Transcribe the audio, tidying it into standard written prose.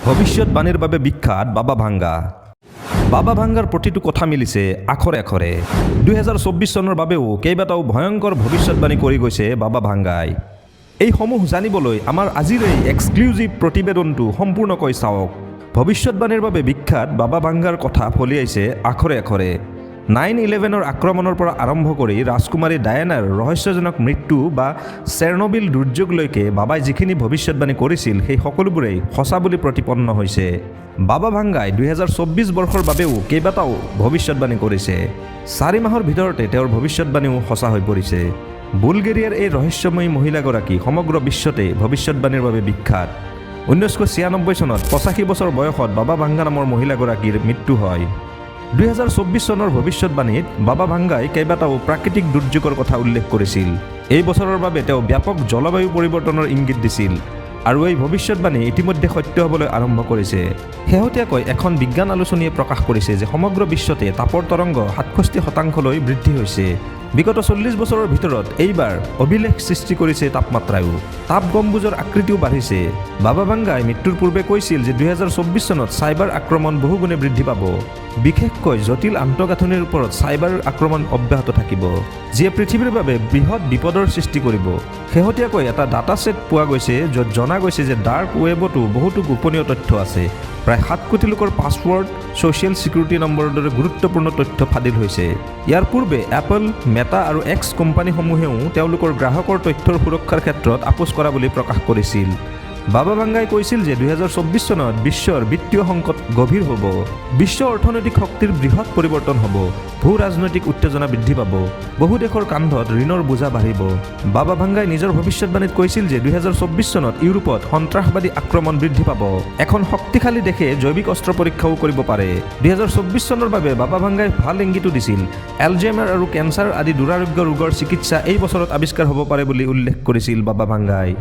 ভৱিষ্যতবাণীৰ বাবে বিখ্যাত বাবা ভাঙ্গা। বাবা ভাঙ্গাৰ প্ৰতিটো কথা মিলিছে আখৰে আখৰে। 2024 চনৰ বাবেও কেইবাটাও ভয়ংকৰ ভৱিষ্যতবাণী কৰি গৈছে বাবা ভাঙ্গাই। এইসমূহ জানিবলৈ আমাৰ আজিৰ এই এক্সক্লুজিভ প্ৰতিবেদনটো সম্পূৰ্ণকৈ চাওক। ভৱিষ্যতবাণীৰ বাবে বিখ্যাত বাবা ভাঙ্গাৰ কথা ফলিয়াইছে আখৰে আখৰে। 9/11ৰ আক্ৰমণৰ পৰা আৰম্ভ কৰি ৰাজকুমাৰী ডায়ানাৰ ৰহস্যজনক মৃত্যু বা চেৰনবিল দুৰ্যোগলৈকে বাবাই যিখিনি ভৱিষ্যতবাণী কৰিছিল সেই সকলোবোৰেই সঁচা বুলি প্ৰতিপন্ন হৈছে। বাবা ভাঙ্গাই 2024 বৰ্ষৰ বাবেও কেইবাটাও ভৱিষ্যতবাণী কৰিছে। 4 মাহৰ ভিতৰতে তেওঁৰ ভৱিষ্যতবাণীও সঁচা হৈ পৰিছে। বুলগেৰিয়াৰ এই ৰহস্যময়ী মহিলাগৰাকী সমগ্ৰ বিশ্বতে ভৱিষ্যতবাণীৰ বাবে বিখ্যাত। 1996 চনত 85 বছৰ বয়সত বাবা ভাঙ্গা নামৰ মহিলাগৰাকীৰ মৃত্যু হয়। 2024 চনৰ ভৱিষ্যতবাণীত বাবা ভাঙ্গাই কেইবাটাও প্ৰাকৃতিক দুৰ্যোগৰ কথা উল্লেখ কৰিছিল। এই বছৰৰ বাবে তেওঁ ব্যাপক জলবায়ু পৰিৱৰ্তনৰ ইংগিত দিছিল আৰু এই ভৱিষ্যতবাণী ইতিমধ্যে সত্য হ'বলৈ আৰম্ভ কৰিছে। শেহতীয়াকৈ এখন বিজ্ঞান আলোচনীয়ে প্ৰকাশ কৰিছে যে সমগ্ৰ বিশ্বতে তাপৰ তৰংগ 67% বৃদ্ধি হৈছে। বিগত 40 বছৰৰ ভিতৰত এইবাৰ অভিলেখ সৃষ্টি কৰিছে তাপমাত্ৰায়ো। তাপ গম্বুজৰ আকৃতিও বাঢ়িছে। বাবা ভাঙ্গাই মৃত্যুৰ পূৰ্বে কৈছিল যে 2024 চনত চাইবাৰ আক্ৰমণ বহুগুণে বৃদ্ধি পাব। বিশেষকৈ জটিল আন্তঃগাঁথনিৰ ওপৰত চাইবাৰ আক্ৰমণ অব্যাহত থাকিব, যিয়ে পৃথিৱীৰ বাবে বৃহৎ বিপদৰ সৃষ্টি কৰিব। শেহতীয়াকৈ এটা ডাটা ছেট পোৱা গৈছে য'ত জনা গৈছে যে ডাৰ্ক ৱেবতো বহুতো গোপনীয় তথ্য আছে। প্ৰায় 7 কোটি লোকৰ পাছৱৰ্ড, ছ'চিয়েল ছিকিউৰিটি নম্বৰৰ দৰে গুৰুত্বপূৰ্ণ তথ্য ফাদিল হৈছে। ইয়াৰ পূৰ্বে এপল, মেটা আৰু এক্স কোম্পানীসমূহেও তেওঁলোকৰ গ্ৰাহকৰ তথ্যৰ সুৰক্ষাৰ ক্ষেত্ৰত আপোচ কৰা বুলি প্ৰকাশ কৰিছিল। বাবা ভাঙ্গাই কৈছিল যে 2024 চনত বিশ্বৰ বিত্তীয় সংকট গভীৰ হ'ব, বিশ্ব অৰ্থনৈতিক শক্তিৰ বৃহৎ পৰিৱৰ্তন হ'ব, ভূ ৰাজনৈতিক উত্তেজনা বৃদ্ধি পাব, বহু দেশৰ কান্ধত ঋণৰ বোজা বাঢ়িব। বাবা ভাঙ্গাই নিজৰ ভৱিষ্যতবাণীত কৈছিল যে 2024 চনত ইউৰোপত সন্ত্ৰাসবাদী আক্ৰমণ বৃদ্ধি পাব। এখন শক্তিশালী দেশে জৈৱিক অস্ত্ৰ পৰীক্ষাও কৰিব পাৰে। 2024 চনৰ বাবে বাবা ভাঙ্গাই ভাল ইংগিতো দিছিল। এলজাইমাৰ আৰু কেঞ্চাৰ আদি দুৰাৰোগ্য ৰোগৰ চিকিৎসা এই বছৰত আৱিষ্কাৰ হ'ব পাৰে বুলি উল্লেখ কৰিছিল বাবা ভাঙ্গাই।